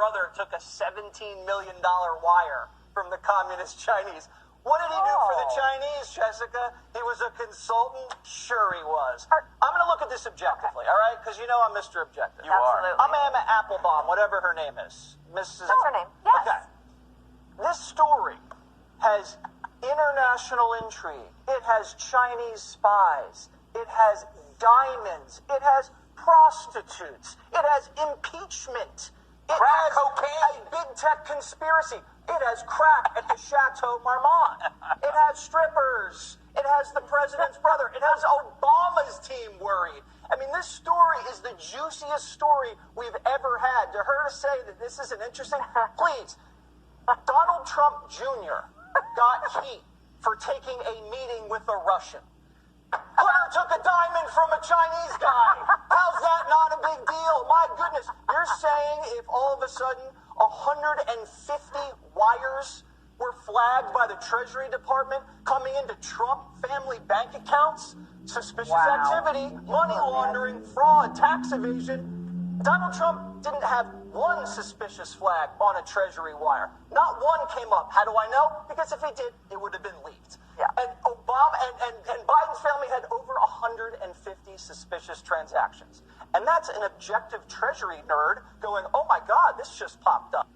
brother took a $17 million wire from the communist Chinese. What did he do for the Chinese, Jessica? He was a consultant? Sure he was. I'm going to look at this objectively, all right? Because you know I'm Mr. Objective. You are. I'm Emma Applebaum, whatever her name is. Mrs. That's her name, yes. Okay. This story has international intrigue. It has Chinese spies. It has diamonds. It has prostitutes. It has impeachment. It has cocaine. a big tech conspiracy. It has crack at the Chateau Marmont. It has strippers. It has the president's brother. It has Obama's team worried. I mean, this story is the juiciest story we've ever had. To her to say that this isn't interesting, please. Donald Trump Jr. got heat for taking a meeting with a Russian. Hunter took a diamond from a Chinese guy. How's that not a big deal? My goodness. You're saying if all of a sudden 150 wires were flagged by the Treasury Department coming into Trump family bank accounts, suspicious activity, money laundering, fraud, tax evasion. Donald Trump didn't have one suspicious flag on a Treasury wire. Not one came up. How do I know? Because if he did, it would have been leaked. Yeah. And Obama and Biden's family had over 150 suspicious transactions. And that's an objective Treasury nerd going, oh my God, this just popped up.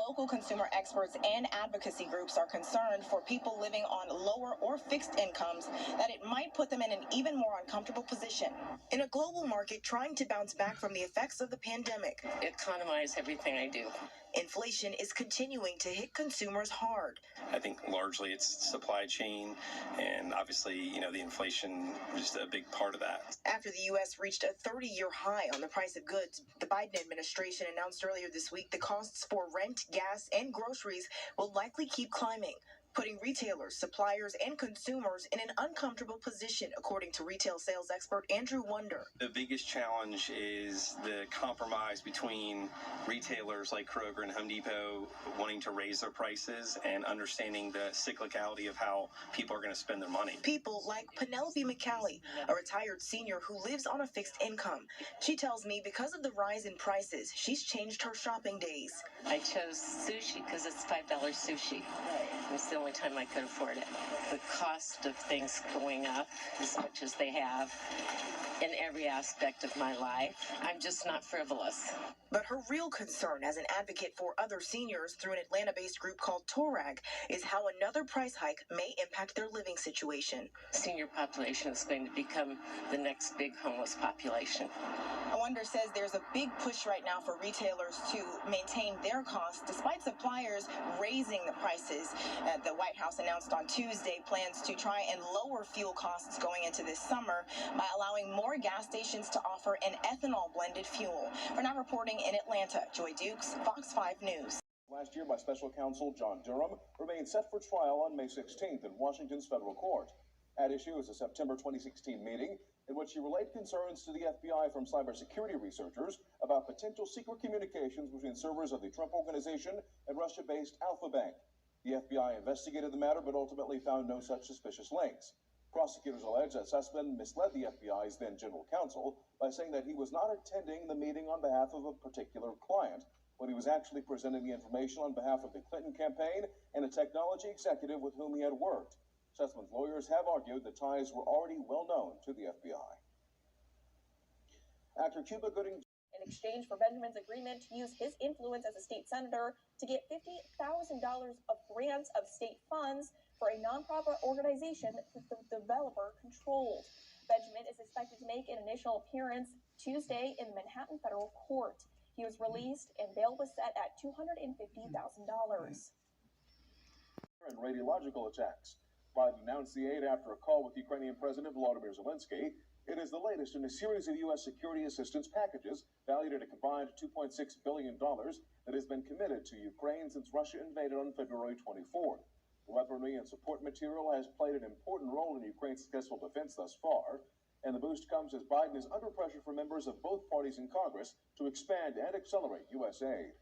Local consumer experts and advocacy groups are concerned for people living on lower or fixed incomes that it might put them in an even more uncomfortable position. In a global market trying to bounce back from the effects of the pandemic, economize everything I do. Inflation is continuing to hit consumers hard. I think largely it's supply chain, and obviously, the inflation is just a big part of that. After the U.S. reached a 30-year high on the price of goods, the Biden administration announced earlier this week the costs for rent, gas, and groceries will likely keep climbing, putting retailers, suppliers, and consumers in an uncomfortable position, according to retail sales expert Andrew Wonder. The biggest challenge is the compromise between retailers like Kroger and Home Depot wanting to raise their prices and understanding the cyclicality of how people are going to spend their money. People like Penelope McCallie, a retired senior who lives on a fixed income. She tells me because of the rise in prices, she's changed her shopping days. I chose sushi because it's $5 sushi. It's the only time I could afford it. The cost of things going up as much as they have in every aspect of my life. I'm just not frivolous. But her real concern as an advocate for other seniors through an Atlanta-based group called TORAG is how another price hike may impact their living situation. Senior population is going to become the next big homeless population. Wonder says there's a big push right now for retailers to maintain their costs despite suppliers raising the prices. The White House announced on Tuesday plans to try and lower fuel costs going into this summer by allowing more gas stations to offer an ethanol-blended fuel. For now reporting in Atlanta, Joy Dukes, Fox 5 News. Last year by special counsel John Durham remains set for trial on May 16th in Washington's federal court. At issue is a September 2016 meeting in which he relayed concerns to the FBI from cybersecurity researchers about potential secret communications between servers of the Trump Organization and Russia-based Alpha Bank. The FBI investigated the matter but ultimately found no such suspicious links. Prosecutors allege that Sussman misled the FBI's then general counsel by saying that he was not attending the meeting on behalf of a particular client when he was actually presenting the information on behalf of the Clinton campaign and a technology executive with whom he had worked. Sussman's lawyers have argued the ties were already well known to the FBI. Actor Cuba Gooding in exchange for Benjamin's agreement to use his influence as a state senator to get $50,000 of grants of state funds for a nonprofit organization that the developer controlled. Benjamin is expected to make an initial appearance Tuesday in the Manhattan federal court. He was released and bail was set at $250,000. And radiological attacks. Biden announced the aid after a call with Ukrainian President Volodymyr Zelensky. It is the latest in a series of U.S. security assistance packages valued at a combined $2.6 billion that has been committed to Ukraine since Russia invaded on February 24th. Weaponry and support material has played an important role in Ukraine's successful defense thus far, and the boost comes as Biden is under pressure from members of both parties in Congress to expand and accelerate U.S. aid.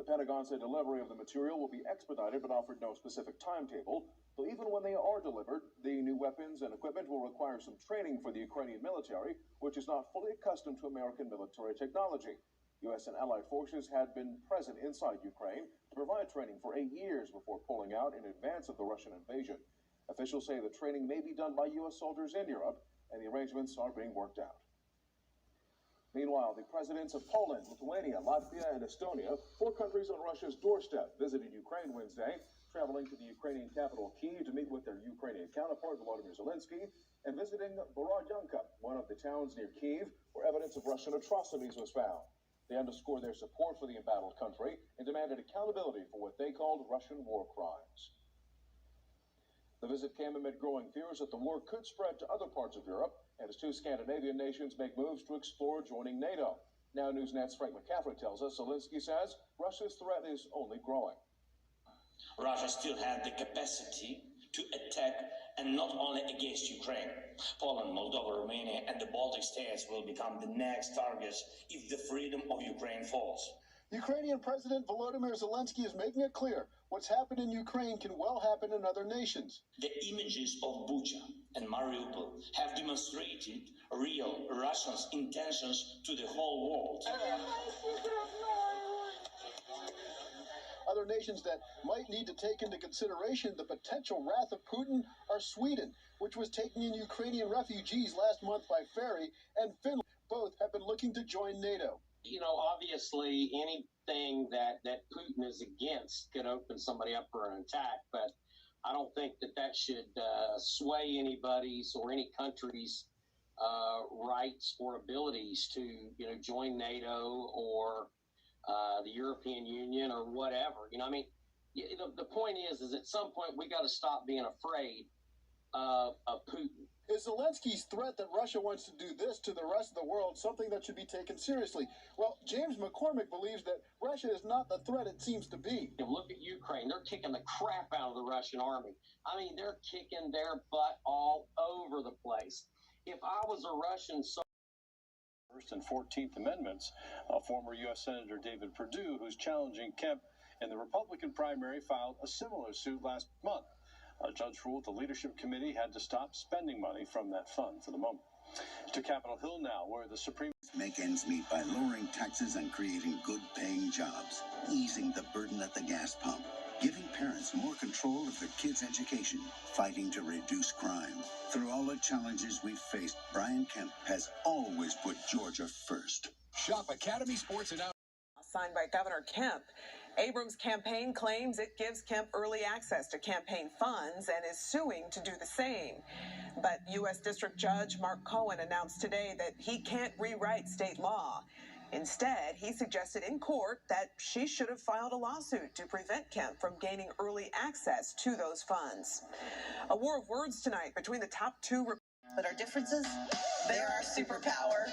The Pentagon said delivery of the material will be expedited but offered no specific timetable. So even when they are delivered, the new weapons and equipment will require some training for the Ukrainian military, which is not fully accustomed to American military technology. U.S. and allied forces had been present inside Ukraine to provide training for 8 years before pulling out in advance of the Russian invasion. Officials say the training may be done by U.S. soldiers in Europe, and the arrangements are being worked out. Meanwhile, the presidents of Poland, Lithuania, Latvia, and Estonia, 4 countries on Russia's doorstep, visited Ukraine Wednesday, traveling to the Ukrainian capital Kyiv to meet with their Ukrainian counterpart, Volodymyr Zelensky, and visiting Borodyanka, one of the towns near Kyiv where evidence of Russian atrocities was found. They underscored their support for the embattled country and demanded accountability for what they called Russian war crimes. The visit came amid growing fears that the war could spread to other parts of Europe, and as 2 Scandinavian nations make moves to explore joining NATO. Now Newsnet's Frank McCaffrey tells us Zelensky says Russia's threat is only growing. Russia still had the capacity to attack, and not only against Ukraine. Poland, Moldova, Romania, and the Baltic states will become the next targets if the freedom of Ukraine falls. Ukrainian President Volodymyr Zelensky is making it clear what's happened in Ukraine can well happen in other nations. The images of Bucha and Mariupol have demonstrated real Russians' intentions to the whole world. Other nations that might need to take into consideration the potential wrath of Putin are Sweden, which was taking in Ukrainian refugees last month by ferry, and Finland. Both have been looking to join NATO. You know, obviously anything that Putin is against could open somebody up for an attack, but I don't think that should sway anybody's or any country's rights or abilities to, join NATO or the European Union or whatever. I mean, the point is at some point we got to stop being afraid of Putin. Is Zelensky's threat that Russia wants to do this to the rest of the world something that should be taken seriously? Well, James McCormick believes that Russia is not the threat it seems to be. Look at Ukraine. They're kicking the crap out of the Russian army. I mean, they're kicking their butt all over the place. If I was a Russian soldier, First and 14th Amendments, former U.S. Senator David Perdue, who's challenging Kemp in the Republican primary, filed a similar suit last month. A judge ruled the leadership committee had to stop spending money from that fund for the moment. To Capitol Hill now, where the Supreme make ends meet by lowering taxes and creating good-paying jobs, easing the burden at the gas pump, giving parents more control of their kids' education, fighting to reduce crime. Through all the challenges we've faced, Brian Kemp has always put Georgia first. Shop Academy Sports and Out. Signed by Governor Kemp. Abrams' campaign claims it gives Kemp early access to campaign funds and is suing to do the same. But U.S. District Judge Mark Cohen announced today that he can't rewrite state law. Instead, he suggested in court that she should have filed a lawsuit to prevent Kemp from gaining early access to those funds. A war of words tonight between the top 2. But our differences, they're our superpower.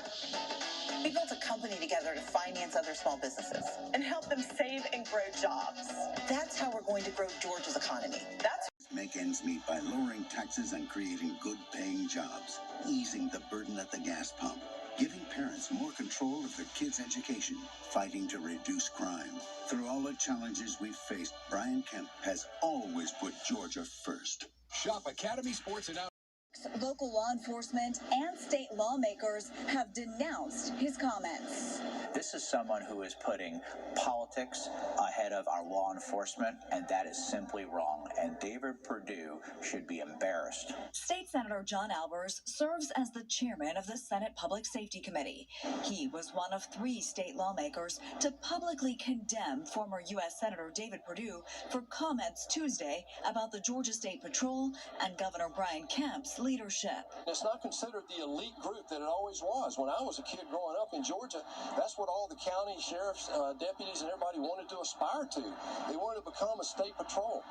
We built a company together to finance other small businesses and help them save and grow jobs. That's how we're going to grow Georgia's economy. That's make ends meet by lowering taxes and creating good-paying jobs, easing the burden at the gas pump, giving parents more control of their kids' education, fighting to reduce crime. Through all the challenges we've faced, Brian Kemp has always put Georgia first. Shop Academy Sports and Out. Local law enforcement and state lawmakers have denounced his comments. This is someone who is putting politics ahead of our law enforcement, and that is simply wrong. And David Perdue should be embarrassed. State Senator John Albers serves as the chairman of the Senate Public Safety Committee. He was one of 3 state lawmakers to publicly condemn former U.S. Senator David Perdue for comments Tuesday about the Georgia State Patrol and Governor Brian Kemp's leadership. It's not considered the elite group that it always was. When I was a kid growing up in Georgia, that's what all the county sheriffs, deputies, and everybody wanted to aspire to. They wanted to become a state patrol.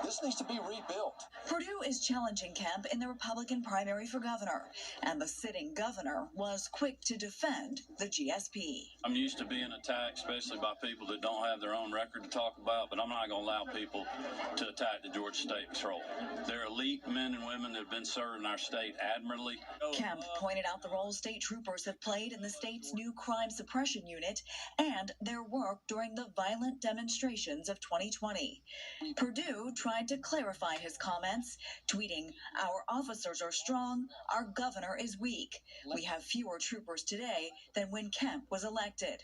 This needs to be rebuilt. Perdue is challenging Kemp in the Republican primary for governor, and the sitting governor was quick to defend the GSP. I'm used to being attacked, especially by people that don't have their own record to talk about, but I'm not going to allow people to attack the Georgia State Patrol. They're elite men and women that have been serving serving our state admirably. Kemp pointed out the role state troopers have played in the state's new crime suppression unit and their work during the violent demonstrations of 2020. Perdue tried to clarify his comments, tweeting, "Our officers are strong, our governor is weak. We have fewer troopers today than when Kemp was elected."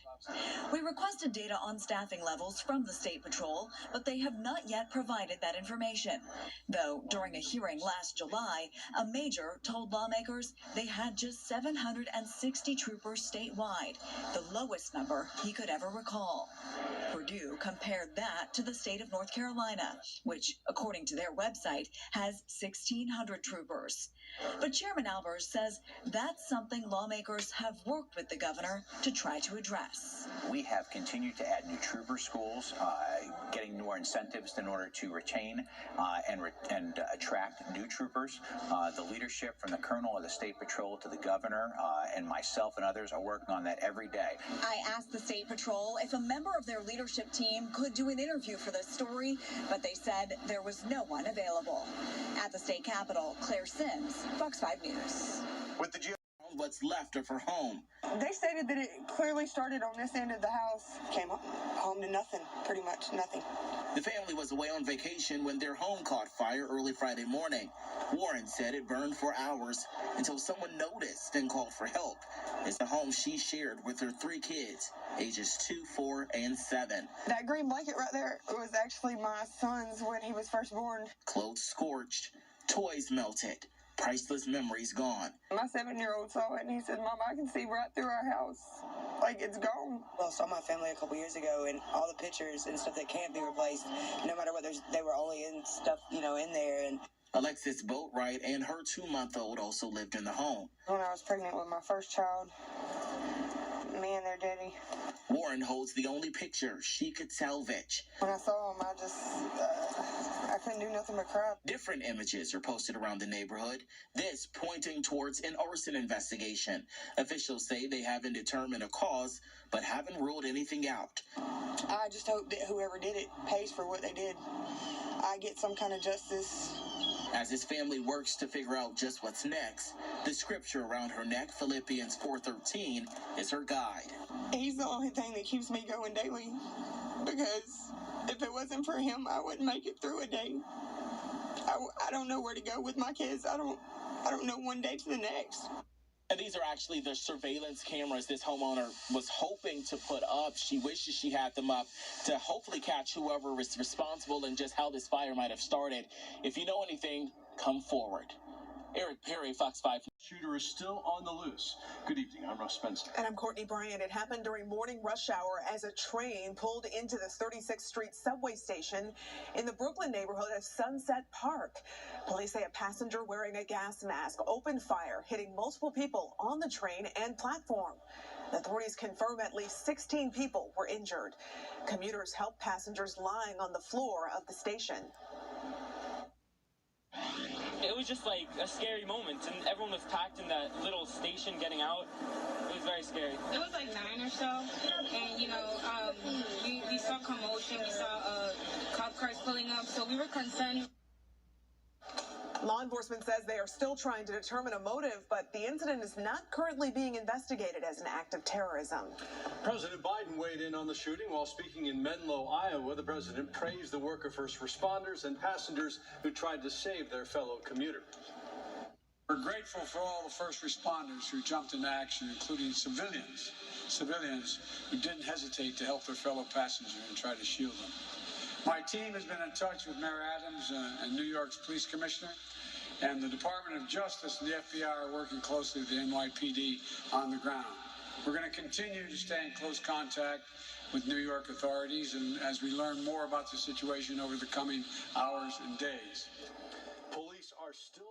We requested data on staffing levels from the State Patrol, but they have not yet provided that information. Though during a hearing last July, a major told lawmakers they had just 760 troopers statewide, the lowest number he could ever recall. Perdue compared that to the state of North Carolina, which, according to their website, has 1,600 troopers. But Chairman Albers says that's something lawmakers have worked with the governor to try to address. We have continued to add new trooper schools, getting more incentives in order to retain and attract new troopers. The leadership from the colonel of the State Patrol to the governor and myself and others are working on that every day. I asked the State Patrol if a member of their leadership team could do an interview for this story, but they said there was no one available. At the state capitol, Claire Sims, Fox 5 News. With the what's left of her home. They stated that it clearly started on this end of the house. Came home to nothing, pretty much nothing. The family was away on vacation when their home caught fire early Friday morning. Warren said it burned for hours until someone noticed and called for help. It's the home she shared with her 3 kids, ages 2, 4, and 7. That green blanket right there was actually my son's when he was first born. Clothes scorched, toys melted. Priceless memories gone. My 7-year-old saw it and he said, "Mom, I can see right through our house. Like, it's gone." Well, I saw my family a couple years ago, and all the pictures and stuff that can't be replaced, no matter what, they were only in stuff, in there. And Alexis Boatwright and her 2-month-old also lived in the home. When I was pregnant with my first child, me and their daddy. Warren holds the only picture she could salvage. When I saw him, I couldn't do nothing but cry. Different images are posted around the neighborhood, this pointing towards an arson investigation. Officials say they haven't determined a cause, but haven't ruled anything out. I just hope that whoever did it pays for what they did. I get some kind of justice. As his family works to figure out just what's next, the scripture around her neck, Philippians 4:13, is her guide. He's the only thing that keeps me going daily, because if it wasn't for him, I wouldn't make it through a day. I don't know where to go with my kids. I don't know one day to the next. And these are actually the surveillance cameras this homeowner was hoping to put up. She wishes she had them up to hopefully catch whoever was responsible and just how this fire might have started. If you know anything, come forward. Eric Perry, Fox 5. Shooter is still on the loose. Good evening. I'm Russ Spencer. And I'm Courtney Bryant. It happened during morning rush hour as a train pulled into the 36th Street subway station in the Brooklyn neighborhood of Sunset Park. Police say a passenger wearing a gas mask opened fire, hitting multiple people on the train and platform. Authorities confirm at least 16 people were injured. Commuters helped passengers lying on the floor of the station. It was just like a scary moment, and everyone was packed in that little station getting out. It was very scary. It was like 9 or so, and we saw commotion, we saw cop cars pulling up, so we were concerned. Law enforcement says they are still trying to determine a motive, but the incident is not currently being investigated as an act of terrorism. President Biden weighed in on the shooting while speaking in Menlo, Iowa. The president praised the work of first responders and passengers who tried to save their fellow commuters. We're grateful for all the first responders who jumped into action, including civilians who didn't hesitate to help their fellow passenger and try to shield them. My team has been in touch with Mayor Adams and New York's police commissioner, and the Department of Justice and the FBI are working closely with the NYPD on the ground. We're going to continue to stay in close contact with New York authorities, and as we learn more about the situation over the coming hours and days. Police are still